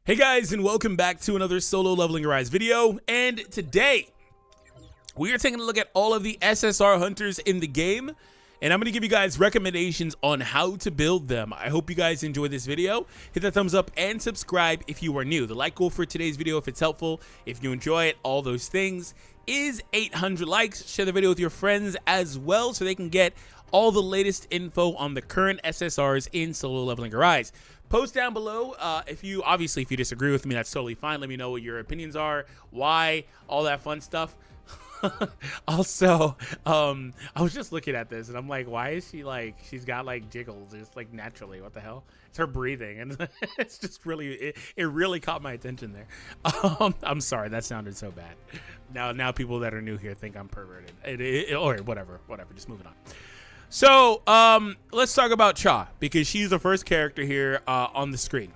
Hey guys, and welcome back to another solo leveling Arise video. And today we are taking a look at all of the SSR hunters in the game, and I'm going to give you guys recommendations on how to build them. I hope you guys enjoy this video. Hit that thumbs up and subscribe if you are new. The like goal for today's video, if it's helpful, if you enjoy it, all those things, is 800 likes. Share the video with your friends as well so they can get all the latest info on the current SSRs in solo leveling Arise. Post down below if you disagree with me, that's totally fine. Let me know what your opinions are, why, all that fun stuff. Also, I was just looking at this and I'm like, why is she like, she's got like jiggles just like naturally? What the hell? It's her breathing, and it's just really, it really caught my attention there. I'm sorry, that sounded so bad. Now people that are new here think I'm perverted. Or whatever, just moving on. So let's talk about Cha, because she's the first character here on the screen.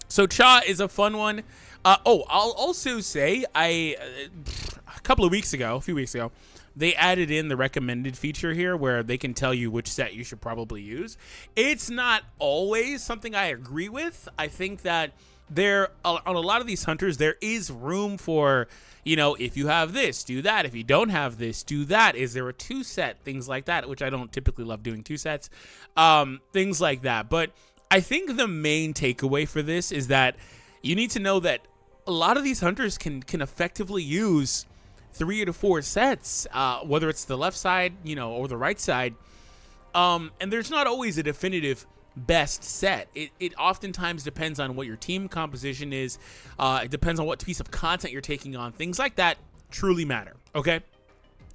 So Cha is a fun one. I'll also say a few weeks ago, they added in the recommended feature here where they can tell you which set you should probably use. It's not always something I agree with. I think that on a lot of these hunters, there is room for, you know, if you have this, do that. If you don't have this, do that. Is there a 2-set? Things like that, which I don't typically love doing 2 sets. Things like that. But I think the main takeaway for this is that you need to know that a lot of these hunters can effectively use 3 to 4 sets, whether it's the left side, you know, or the right side. And there's not always a definitive best set. It oftentimes depends on what your team composition is. It depends on what piece of content you're taking on. Things like that truly matter. Okay,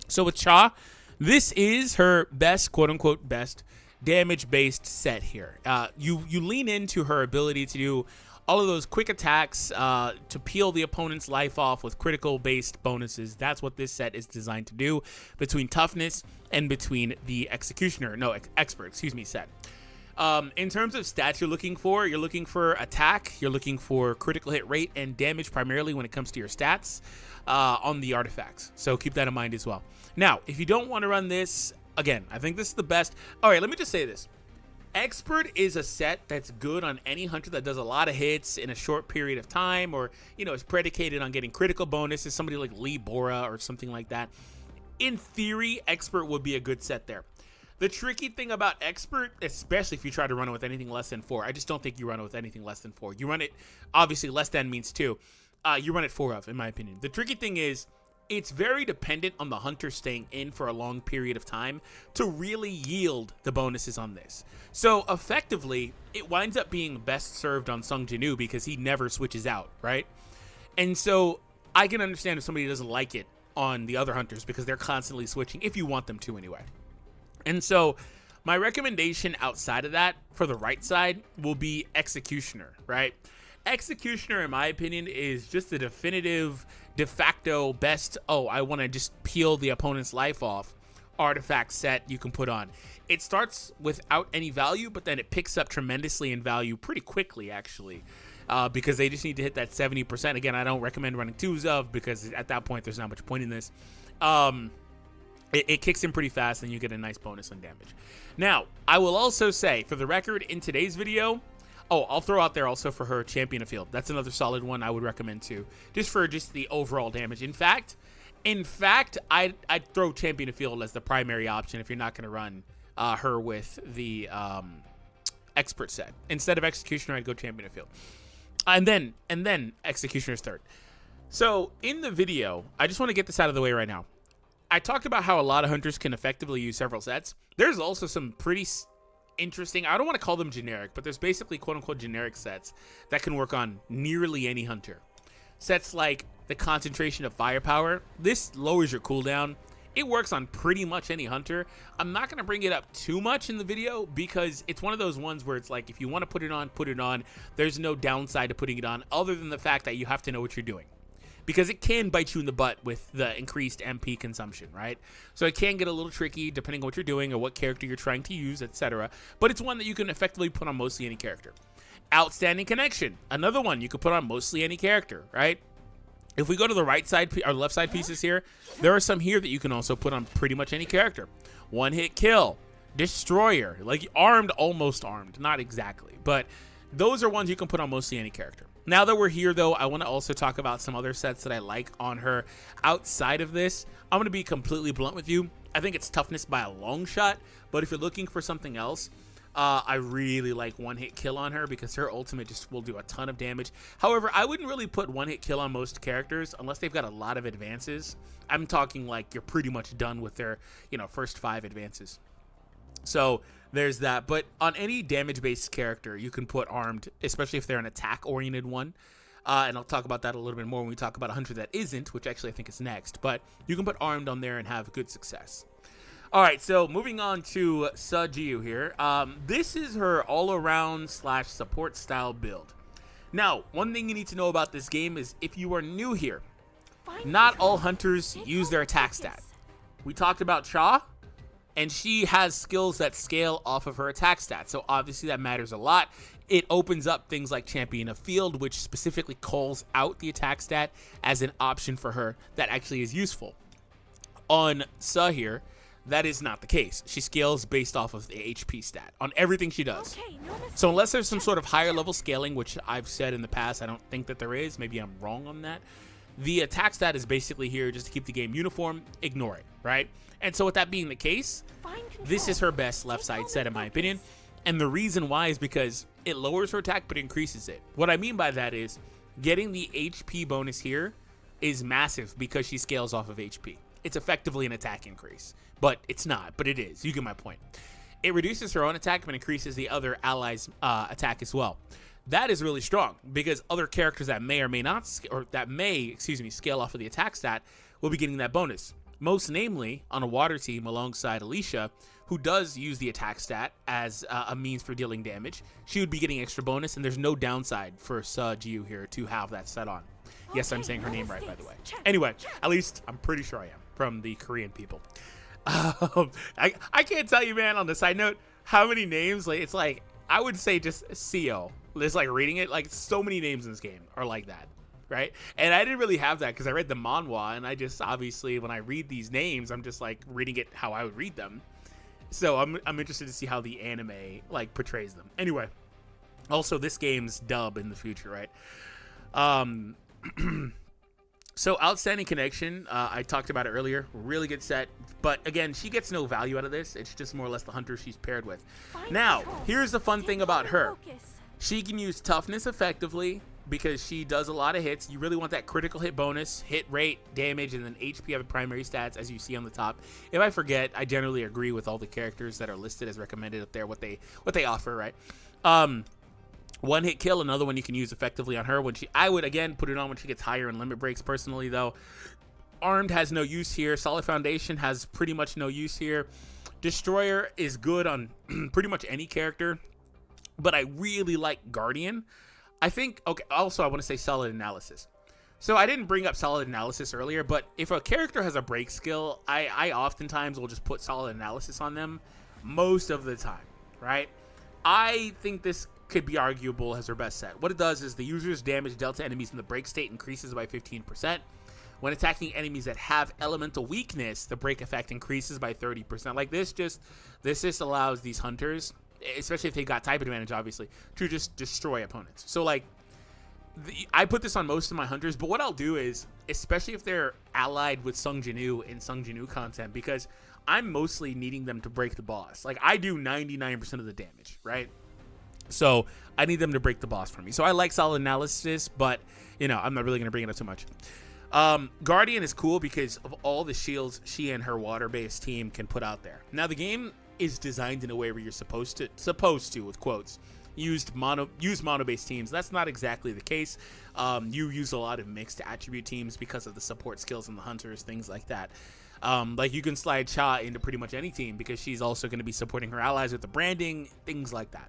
so with Cha, this is her best, quote unquote best damage based set here. You lean into her ability to do all of those quick attacks to peel the opponent's life off with critical based bonuses. That's what this set is designed to do, between toughness and between the expert set. In terms of stats you're looking for attack, you're looking for critical hit rate and damage primarily when it comes to your stats on the artifacts. So keep that in mind as well. Now, if you don't want to run this, again, I think this is the best. All right, let me just say this. Expert is a set that's good on any hunter that does a lot of hits in a short period of time, or, you know, is predicated on getting critical bonuses, somebody like Lee Bora or something like that. In theory, Expert would be a good set there. The tricky thing about Expert, especially if you try to run it with anything less than 4, I just don't think you run it with anything less than 4. You run it, obviously less than means 2. You run it 4 of, in my opinion. The tricky thing is, it's very dependent on the hunter staying in for a long period of time to really yield the bonuses on this. So effectively, it winds up being best served on Sung Jinu because he never switches out, right? And so I can understand if somebody doesn't like it on the other hunters because they're constantly switching, if you want them to anyway. And so my recommendation outside of that for the right side will be Executioner, right? Executioner, in my opinion, is just the definitive, de facto best, I want to just peel the opponent's life off artifact set you can put on. It starts without any value, but then it picks up tremendously in value pretty quickly, actually, because they just need to hit that 70%. Again, I don't recommend running 2s of, because at that point, there's not much point in this. It kicks in pretty fast, and you get a nice bonus on damage. Now, I will also say, for the record, in today's video, I'll throw out there also for her Champion of Field. That's another solid one I would recommend too, just for the overall damage. In fact, I'd throw Champion of Field as the primary option if you're not going to run her with the Expert set. Instead of Executioner, I'd go Champion of Field, and then Executioner's third. So in the video, I just want to get this out of the way right now. I talked about how a lot of hunters can effectively use several sets. There's also some pretty interesting, I don't want to call them generic, but there's basically quote-unquote generic sets that can work on nearly any hunter. Sets like the Concentration of Firepower. This lowers your cooldown. It works on pretty much any hunter. I'm not going to bring it up too much in the video because it's one of those ones where it's like, if you want to put it on, put it on. There's no downside to putting it on other than the fact that you have to know what you're doing, because it can bite you in the butt with the increased MP consumption, right? So it can get a little tricky depending on what you're doing or what character you're trying to use, etc. But it's one that you can effectively put on mostly any character. Outstanding Connection, another one you could put on mostly any character, right? If we go to the right side or left side pieces here, there are some here that you can also put on pretty much any character. One Hit Kill, Destroyer, like armed, almost armed, not exactly, but Those are ones you can put on mostly any character. Now that we're here, though, I want to also talk about some other sets that I like on her outside of this. I'm going to be completely blunt with you. I think it's toughness by a long shot, but if you're looking for something else, I really like one-hit kill on her because her ultimate just will do a ton of damage. However, I wouldn't really put one-hit kill on most characters unless they've got a lot of advances. I'm talking like you're pretty much done with their, first 5 advances. So there's that. But on any damage-based character, you can put armed, especially if they're an attack-oriented one. And I'll talk about that a little bit more when we talk about a hunter that isn't, which actually I think is next. But you can put armed on there and have good success. All right, so moving on to Sujiu here. This is her all-around / support style build. Now, one thing you need to know about this game is if you are new here, not all hunters use their attack stat. We talked about Cha, and she has skills that scale off of her attack stat, so obviously that matters a lot. It opens up things like Champion of Field, which specifically calls out the attack stat as an option for her that actually is useful. On Sa here, that is not the case. She scales based off of the HP stat on everything she does. So unless there's some sort of higher level scaling, which I've said in the past, I don't think that there is. Maybe I'm wrong on that. The attack stat is basically here just to keep the game uniform. Ignore it, right? And so with that being the case, this is her best left side set in my opinion. And the reason why is because it lowers her attack but increases it. What I mean by that is getting the HP bonus here is massive because she scales off of HP. It's effectively an attack increase, but it's not, but it is. You get my point. It reduces her own attack but increases the other allies' attack as well. That is really strong because other characters that may or may not, scale off of the attack stat will be getting that bonus. Most namely on a water team alongside Alicia, who does use the attack stat as a means for dealing damage. She would be getting extra bonus, and there's no downside for Sujiu here to have that set on. Yes, I'm saying her name right, by the way. Anyway, at least I'm pretty sure I am, from the Korean people. I can't tell you, man, on the side note, how many names, like, it's like, I would say just Seo. Just like reading it, like so many names in this game are like that, right? And I didn't really have that because I read the manhwa, and I just, obviously, when I read these names, I'm just like reading it how I would read them. So I'm interested to see how the anime, like, portrays them. Anyway, also, this game's dub in the future, right? So Outstanding Connection, I talked about it earlier. Really good set. But again, she gets no value out of this. It's just more or less the hunter she's paired with. Now, here's the fun thing about her. She can use toughness effectively because she does a lot of hits. You really want that critical hit bonus, hit rate, damage, and then HP are the primary stats, as you see on the top. If I forget, I generally agree with all the characters that are listed as recommended up there, what they offer, right? One hit kill, another one you can use effectively on her. I would again put it on when she gets higher in limit breaks. Personally, though, Armed has no use here. Solid Foundation has pretty much no use here. Destroyer is good on pretty much any character, but I really like Guardian. I think, okay, also I want to say Solid Analysis. So I didn't bring up Solid Analysis earlier, but if a character has a break skill, I oftentimes will just put Solid Analysis on them most of the time, right? I think this could be arguable as her best set. What it does is the user's damage dealt to enemies in the break state increases by 15%. When attacking enemies that have elemental weakness, the break effect increases by 30%. Like this just allows these hunters, especially if they got type advantage, obviously, to just destroy opponents. So like, I put this on most of my hunters, but what I'll do is, especially if they're allied with Sung Jinu in Sung Jinu content, because I'm mostly needing them to break the boss. Like I do 99% of the damage, right? So I need them to break the boss for me. So I like Solid Analysis, but I'm not really going to bring it up too much. Guardian is cool because of all the shields she and her water-based team can put out there. Now the game is designed in a way where you're supposed to with quotes use mono-based teams. That's not exactly the case. You use a lot of mixed attribute teams because of the support skills and the hunters, things like that. Like you can slide Cha into pretty much any team because she's also going to be supporting her allies with the branding, things like that.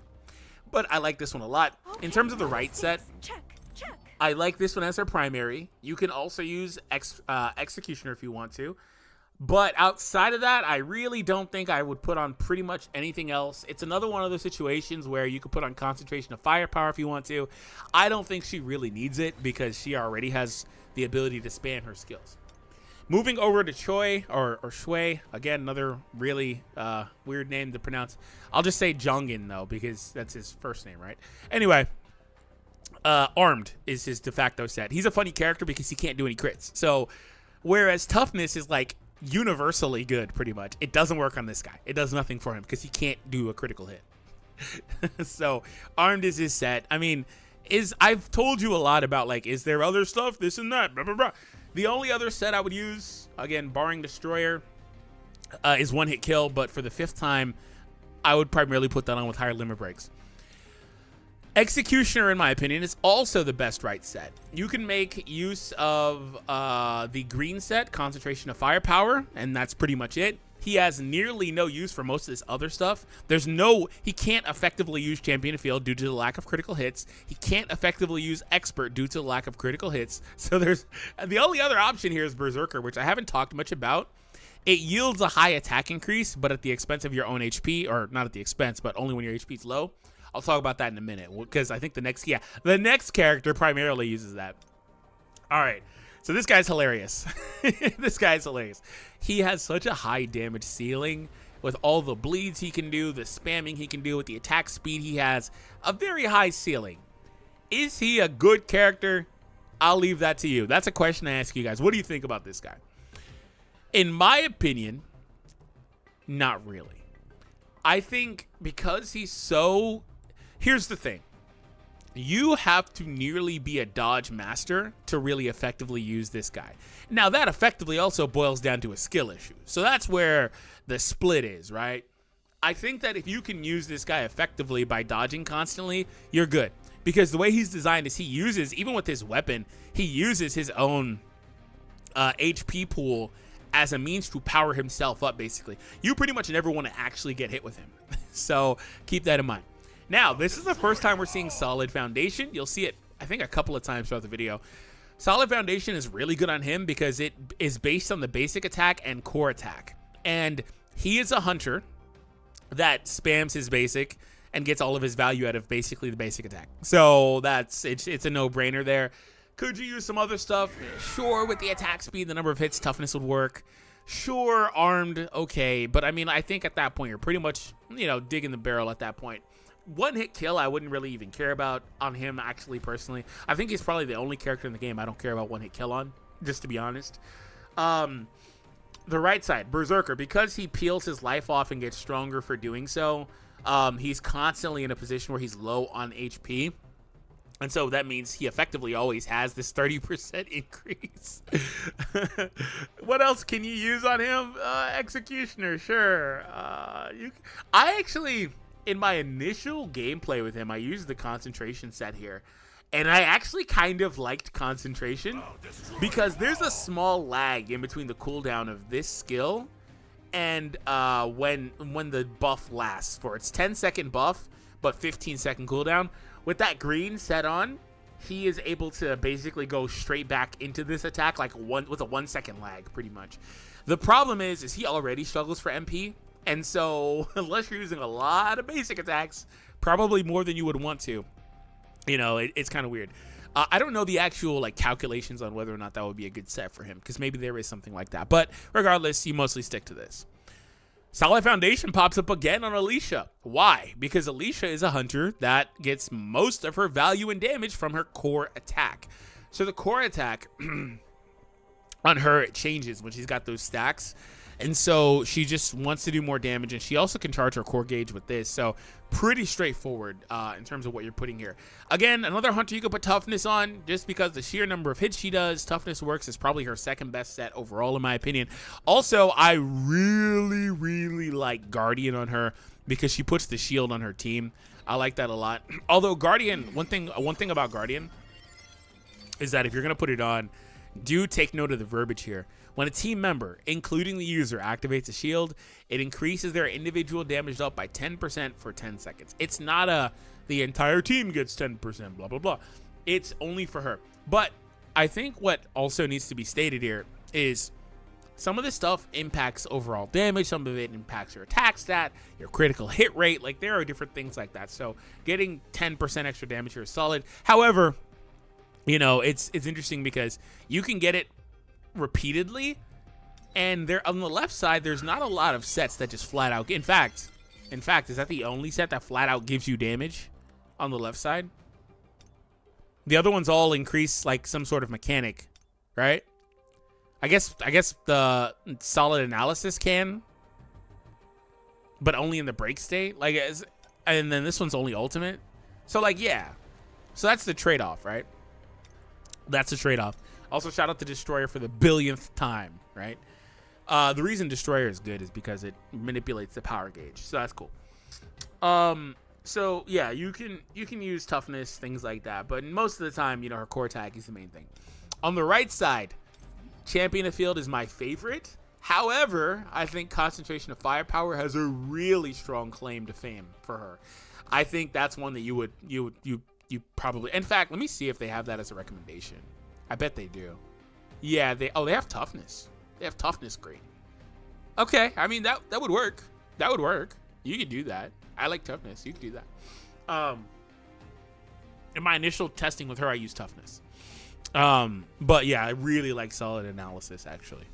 But I like this one a lot. In terms of the right set, I like this one as her primary. You can also use Executioner if you want to. But outside of that, I really don't think I would put on pretty much anything else. It's another one of those situations where you could put on Concentration of Firepower if you want to. I don't think she really needs it because she already has the ability to span her skills. Moving over to Choi or Shui, again, another really weird name to pronounce. I'll just say Jongin though, because that's his first name, right? Anyway, Armed is his de facto set. He's a funny character because he can't do any crits. So, whereas Toughness is like universally good, pretty much. It doesn't work on this guy. It does nothing for him because he can't do a critical hit. So, Armed is his set. I mean, I've told you a lot about like, is there other stuff, this and that, blah, blah, blah. The only other set I would use, again, barring Destroyer, is one hit kill. But for the 5th time, I would primarily put that on with higher limit breaks. Executioner, in my opinion, is also the best right set. You can make use of the green set, Concentration of Firepower, and that's pretty much it. He has nearly no use for most of this other stuff. He can't effectively use Champion of Field due to the lack of critical hits. He can't effectively use Expert due to the lack of critical hits. So the only other option here is Berserker, which I haven't talked much about. It yields a high attack increase, but at the expense of your own HP, or not at the expense, but only when your HP is low. I'll talk about that in a minute, because I think the next character primarily uses that. All right. So this guy's hilarious. This guy's hilarious. He has such a high damage ceiling with all the bleeds he can do, the spamming he can do, with the attack speed he has. A very high ceiling. Is he a good character? I'll leave that to you. That's a question I ask you guys. What do you think about this guy? In my opinion, not really. I think because he's so... Here's the thing. You have to nearly be a dodge master to really effectively use this guy. Now, that effectively also boils down to a skill issue. So that's where the split is, right? I think that if you can use this guy effectively by dodging constantly, you're good. Because the way he's designed is he uses, even with his weapon, he uses his own HP pool as a means to power himself up, basically. You pretty much never want to actually get hit with him. So keep that in mind. Now, this is the first time we're seeing Solid Foundation. You'll see it, I think, a couple of times throughout the video. Solid Foundation is really good on him because it is based on the basic attack and core attack. And he is a hunter that spams his basic and gets all of his value out of basically the basic attack. So it's a no-brainer there. Could you use some other stuff? Sure, with the attack speed, the number of hits, toughness would work. Sure, armed, okay. But, I mean, I think at that point, you're pretty much, digging the barrel at that point. One hit kill, I wouldn't really even care about on him, actually, personally. I think he's probably the only character in the game I don't care about one hit kill on, just to be honest. The right side, Berserker, because he peels his life off and gets stronger for doing so, he's constantly in a position where he's low on HP. And so that means he effectively always has this 30% increase. What else can you use on him? Executioner, sure. In my initial gameplay with him, I used the concentration set here. And I actually kind of liked concentration because there's a small lag in between the cooldown of this skill and when the buff lasts for its 10-second buff, but 15-second cooldown. With that green set on, he is able to basically go straight back into this attack with a 1-second lag, pretty much. The problem is he already struggles for MP. And so, unless you're using a lot of basic attacks, probably more than you would want to, it's kind of weird. I don't know the actual calculations on whether or not that would be a good set for him, because maybe there is something like that. But regardless, you mostly stick to this. Solid Foundation pops up again on Alicia. Why? Because Alicia is a hunter that gets most of her value and damage from her core attack. So the core attack on her, it changes when she's got those stacks. And so she just wants to do more damage, and she also can charge her core gauge with this. So pretty straightforward in terms of what you're putting here. Again, another hunter you could put toughness on just because the sheer number of hits she does. Toughness works is probably her second best set overall, in my opinion. Also, I really, really like Guardian on her because she puts the shield on her team. I like that a lot. Although Guardian, one thing about Guardian is that if you're going to put it on, do take note of the verbiage here. When a team member, including the user, activates a shield, it increases their individual damage up by 10% for 10 seconds. It's not the entire team gets 10%, blah, blah, blah. It's only for her. But I think what also needs to be stated here is some of this stuff impacts overall damage. Some of it impacts your attack stat, your critical hit rate. There are different things like that. So getting 10% extra damage here is solid. However, it's interesting because you can get it repeatedly And there on the left side, there's not a lot of sets that just flat out. In fact, is that the only set that flat out gives you damage on the left side? The other ones all increase like some sort of mechanic, right? I guess the solid analysis can, but only in the break state. Like, and then this one's only ultimate. So like, yeah. So that's the trade-off, right? That's the trade-off. Also, shout out to Destroyer for the billionth time, right? The reason Destroyer is good is because it manipulates the power gauge, so that's cool. So yeah, you can use toughness, things like that, but most of the time, you know, her core attack is the main thing. On the right side, Champion of Field is my favorite. However, I think Concentration of Firepower has a really strong claim to fame for her. I think that's one that you probably. In fact, let me see if they have that as a recommendation. I bet they do. Yeah, they have toughness. They have toughness grade. Okay, I mean that would work. That would work. You could do that. I like toughness. You could do that. In my initial testing with her, I used toughness. But yeah, I really like solid analysis actually.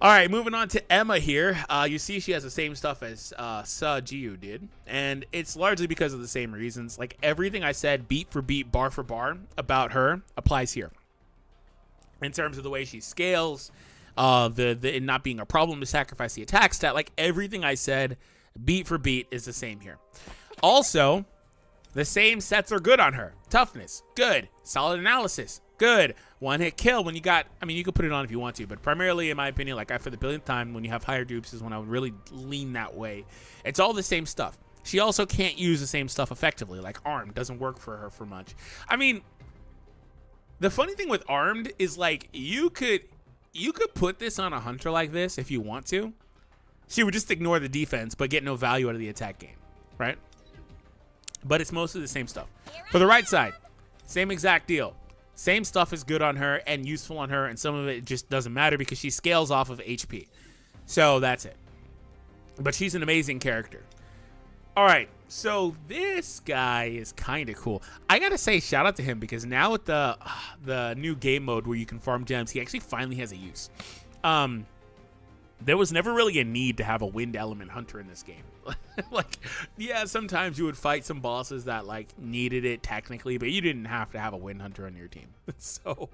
All right, moving on to Emma here. You see she has the same stuff as Jiu did, and it's largely because of the same reasons. Like everything I said, beat for beat, bar for bar about her applies here. In terms of the way she scales, it not being a problem to sacrifice the attack stat, like everything I said, beat for beat is the same here. Also, the same sets are good on her. Toughness, good. Solid analysis, good. One hit kill when you got, I mean, you could put it on if you want to, but primarily in my opinion, like for the billionth time, when you have higher dupes is when I would really lean that way. It's all the same stuff. She also can't use the same stuff effectively, like Armed doesn't work for her for much. I mean, the funny thing with Armed is like you could put this on a hunter like this if you want to. She would just ignore the defense but get no value out of the attack game, right? But it's mostly the same stuff. For the right side, same exact deal. Same stuff is good on her and useful on her, and some of it just doesn't matter because she scales off of HP. So that's it. But she's an amazing character. All right, so this guy is kind of cool. I gotta say, shout out to him because now with the new game mode where you can farm gems, he actually finally has a use. There was never really a need to have a wind element hunter in this game. Like, yeah, sometimes you would fight some bosses that like needed it technically, but you didn't have to have a wind hunter on your team. So,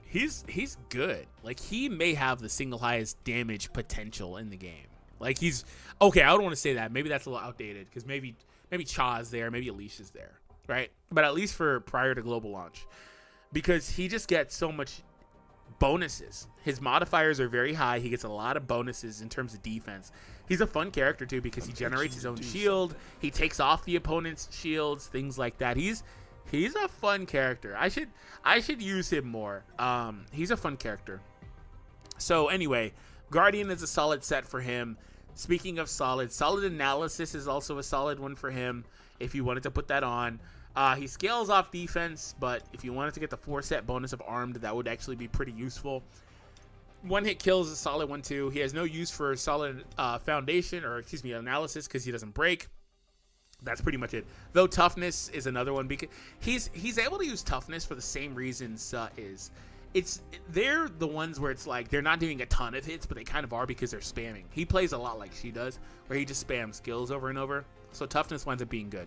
he's good. Like, he may have the single highest damage potential in the game. Like, he's okay. I don't want to say that. Maybe that's a little outdated because maybe Cha's there, maybe Alicia's there, right? But at least for prior to global launch, because he just gets so much bonuses. His modifiers are very high. He gets a lot of bonuses in terms of defense. He's a fun character too because he generates his own shield. He takes off the opponent's shields, things like that. He's a fun character. I should use him more. He's a fun character. So anyway, Guardian is a solid set for him. Speaking of solid analysis is also a solid one for him if you wanted to put that on. He scales off defense, but if you wanted to get the 4-set bonus of Armed, that would actually be pretty useful. One hit kill is a solid one too. He has no use for solid foundation, or excuse me, analysis, because he doesn't break. That's pretty much it. Though toughness is another one because he's able to use toughness for the same reasons is. They're the ones where it's like they're not doing a ton of hits, but they kind of are because they're spamming. He plays a lot like she does, where he just spams skills over and over. So toughness winds up being good.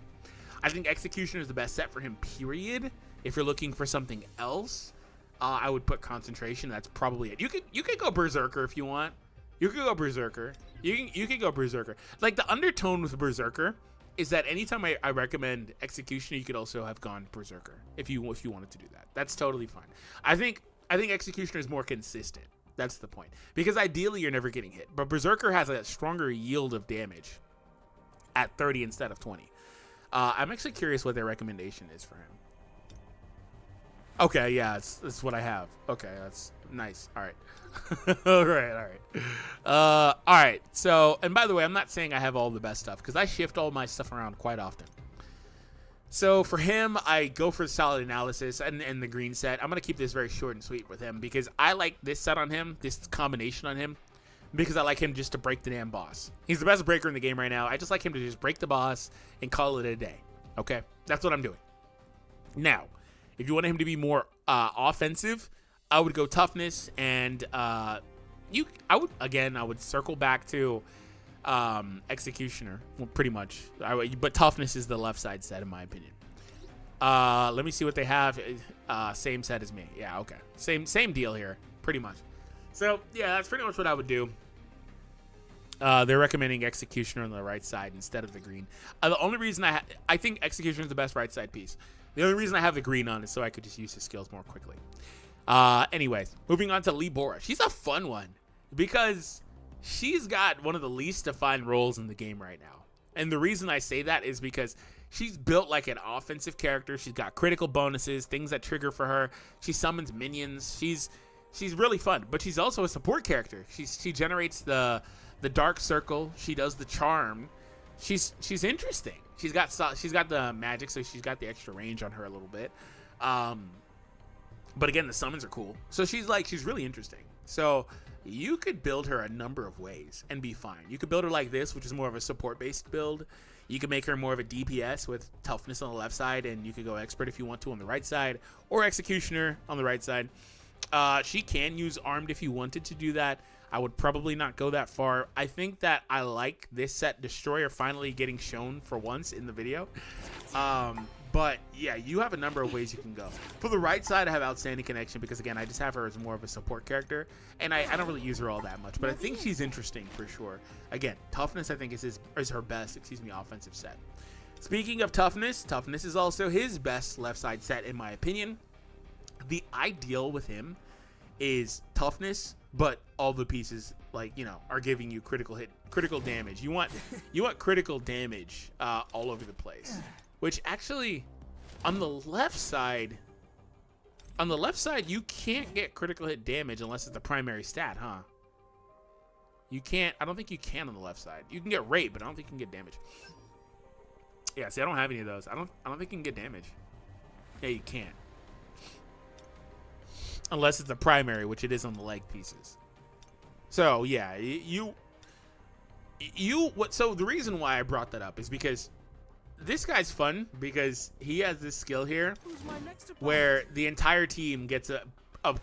I think Executioner is the best set for him, period. If you're looking for something else, I would put Concentration. That's probably it. You could go Berserker if you want. You could go Berserker. You could go Berserker. Like, the undertone with Berserker is that anytime I recommend Executioner, you could also have gone Berserker if you wanted to do that. That's totally fine. I think Executioner is more consistent. That's the point. Because ideally, you're never getting hit. But Berserker has a stronger yield of damage at 30 instead of 20. I'm actually curious what their recommendation is for him. Okay, yeah, it's what I have. Okay, that's nice. All right. all right. So, and by the way, I'm not saying I have all the best stuff because I shift all my stuff around quite often. So for him, I go for solid analysis and the green set. I'm going to keep this very short and sweet with him because I like this set on him, this combination on him, because I like him just to break the damn boss. He's the best breaker in the game right now. I just like him to just break the boss and call it a day. Okay? That's what I'm doing. Now, if you want him to be more offensive, I would go toughness, and I would circle back to executioner, well, pretty much. But toughness is the left side set in my opinion. Let me see what they have. Same set as me. Yeah, okay. Same deal here, pretty much. So yeah, that's pretty much what I would do. They're recommending executioner on the right side instead of the green. The only reason I think executioner is the best right side piece. The only reason I have the green on is so I could just use his skills more quickly. Anyways, moving on to Libora. She's a fun one because she's got one of the least defined roles in the game right now. And the reason I say that is because she's built like an offensive character. She's got critical bonuses, things that trigger for her. She summons minions. She's really fun, but she's also a support character. She generates the dark circle. She does the charm. She's interesting. She's got the magic, so she's got the extra range on her a little bit. But again, the summons are cool. So she's really interesting. So you could build her a number of ways and be fine. You could build her like this, which is more of a support-based build. You could make her more of a DPS with toughness on the left side, and you could go expert if you want to on the right side, or executioner on the right side. She can use armed if you wanted to do that. I would probably not go that far. I think that I like this set Destroyer finally getting shown for once in the video. But yeah, you have a number of ways you can go. For the right side, I have Outstanding Connection because, again, I just have her as more of a support character, and I don't really use her all that much, but I think she's interesting for sure. Again, toughness I think is her best, offensive set. Speaking of toughness, toughness is also his best left side set in my opinion. The ideal with him is toughness, but all the pieces are giving you critical damage. You want critical damage all over the place. Which actually, on the left side, you can't get critical hit damage unless it's the primary stat, huh? You can't. I don't think you can on the left side. You can get rate, but I don't think you can get damage. Yeah, see, I don't have any of those. I don't think you can get damage. Yeah, you can't. Unless it's the primary, which it is on the leg pieces. So yeah, so the reason why I brought that up is because this guy's fun because he has this skill here where the entire team gets a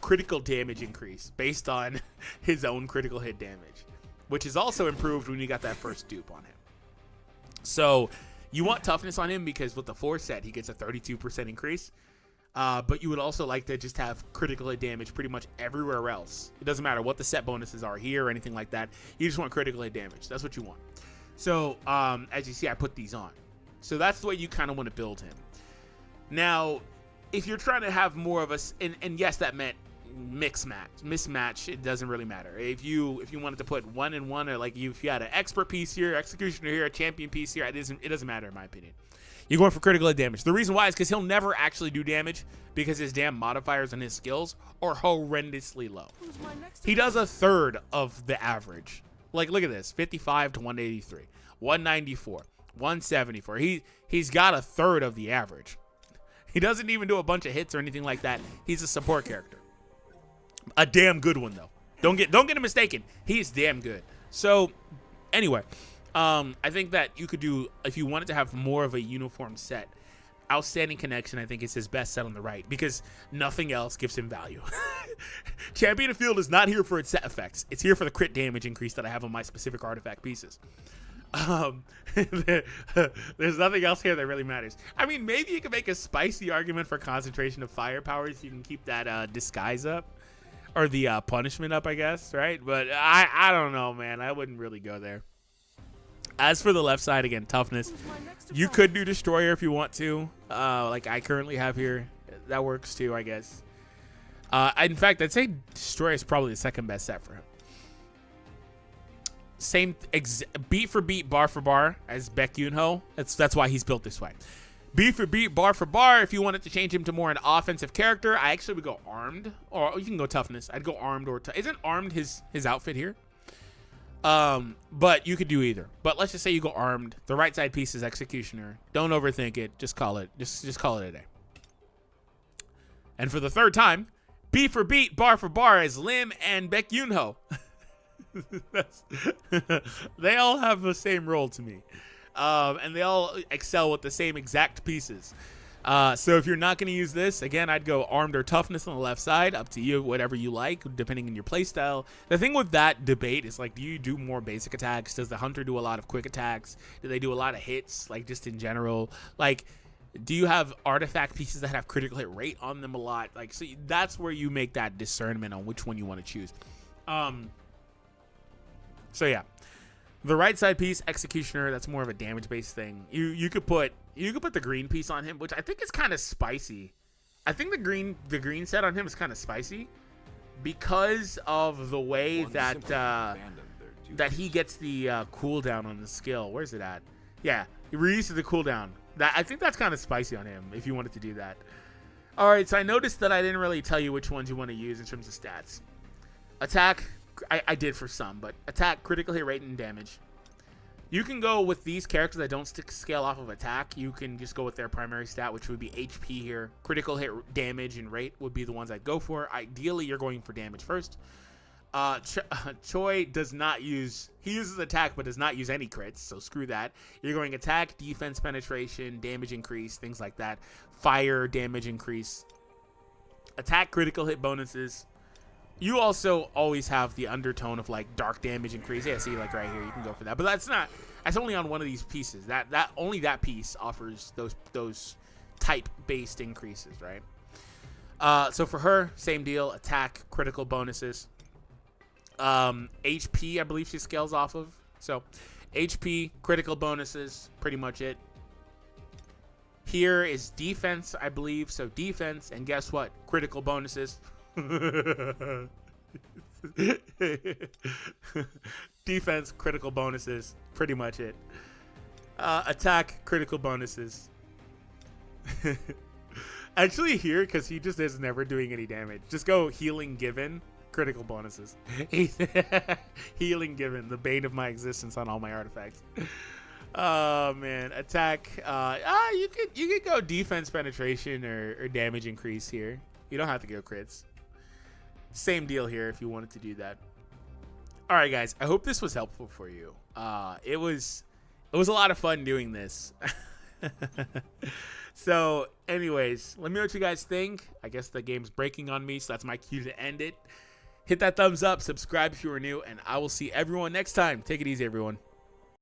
critical damage increase based on his own critical hit damage, which is also improved when you got that first dupe on him. So you want toughness on him because with the 4 set, he gets a 32% increase. But you would also like to just have critical hit damage pretty much everywhere else. It doesn't matter what the set bonuses are here or anything like that. You just want critical hit damage. That's what you want. So as you see, I put these on. So that's the way you kind of want to build him. Now, if you're trying to have more of a, and yes, that meant mismatch. It doesn't really matter. If you wanted to put 1 and 1, or like if you had an expert piece here, executioner here, a champion piece here, it doesn't matter in my opinion. You're going for critical hit damage. The reason why is because he'll never actually do damage because his damn modifiers and his skills are horrendously low. He does a third of the average. Like, look at this, 55 to 183, 194. 174. He's got a third of the average. He doesn't even do a bunch of hits or anything like that. He's a support character. A damn good one though. Don't get him mistaken. He's damn good. So anyway, I think that you could do, if you wanted to have more of a uniform set, Outstanding Connection I think is his best set on the right because nothing else gives him value. Champion of Field is not here for its set effects. It's here for the crit damage increase that I have on my specific artifact pieces. There's nothing else here that really matters. I mean, maybe you could make a spicy argument for concentration of firepower so you can keep that disguise up, or the punishment up, I guess, right? But I don't know, man. I wouldn't really go there. As for the left side, again, toughness. You could do Destroyer if you want to, like I currently have here. That works too, I guess. In fact, I'd say Destroyer is probably the second best set for him. Same beat for beat, bar for bar as Baek Yoon-ho. That's why he's built this way. Beat for beat, bar for bar. If you wanted to change him to more an offensive character, I actually would go armed, or you can go toughness. I'd go armed or isn't armed his outfit here? But you could do either. But let's just say you go armed. The right side piece is executioner. Don't overthink it. Just call it. Just call it a day. And for the third time, beat for beat, bar for bar as Lim and Baek Yoon-ho. They all have the same role to me, and they all excel with the same exact pieces. So if you're not going to use this, again, I'd go armed or toughness on the left side. Up to you, whatever you like, depending on your playstyle. The thing with that debate is, like, do you do more basic attacks? Does the hunter do a lot of quick attacks? Do they do a lot of hits, like, just in general? Like, do you have artifact pieces that have critical hit rate on them a lot? Like, so that's where you make that discernment on which one you want to choose. So yeah. The right side piece, Executioner, that's more of a damage-based thing. You could put the green piece on him, which I think is kind of spicy. I think the green set on him is kind of spicy because of the way that he gets the cooldown on the skill. Where's it at? Yeah, he reuses the cooldown. I think that's kind of spicy on him if you wanted to do that. All right, so I noticed that I didn't really tell you which ones you want to use in terms of stats. Attack. I did for some, but attack, critical hit rate, and damage. You can go with these characters that don't scale off of attack. You can just go with their primary stat, which would be HP here. Critical hit, damage, and rate would be the ones I'd go for. Ideally, you're going for damage first. Choi does not use... He uses attack, but does not use any crits, so screw that. You're going attack, defense, penetration, damage increase, things like that. Fire, damage increase. Attack, critical hit bonuses. You also always have the undertone of, like, dark damage increase. Yeah, see, like right here, you can go for that. But that's only on one of these pieces. Only that piece offers those type-based increases, right? So for her, same deal. Attack, critical bonuses. HP, I believe she scales off of. So HP, critical bonuses, pretty much it. Here is defense, I believe. So defense, and guess what? Critical bonuses. Defense, critical bonuses, pretty much it. Attack, critical bonuses. Actually here, because he just is never doing any damage, just go healing given, critical bonuses. Healing given, the bane of my existence on all my artifacts. Oh man, attack. You could go defense, penetration, or damage increase here. You don't have to go crits. Same deal here if you wanted to do that. All right, guys. I hope this was helpful for you. It was a lot of fun doing this. So, anyways, let me know what you guys think. I guess the game's breaking on me, so that's my cue to end it. Hit that thumbs up, subscribe if you are new, and I will see everyone next time. Take it easy, everyone.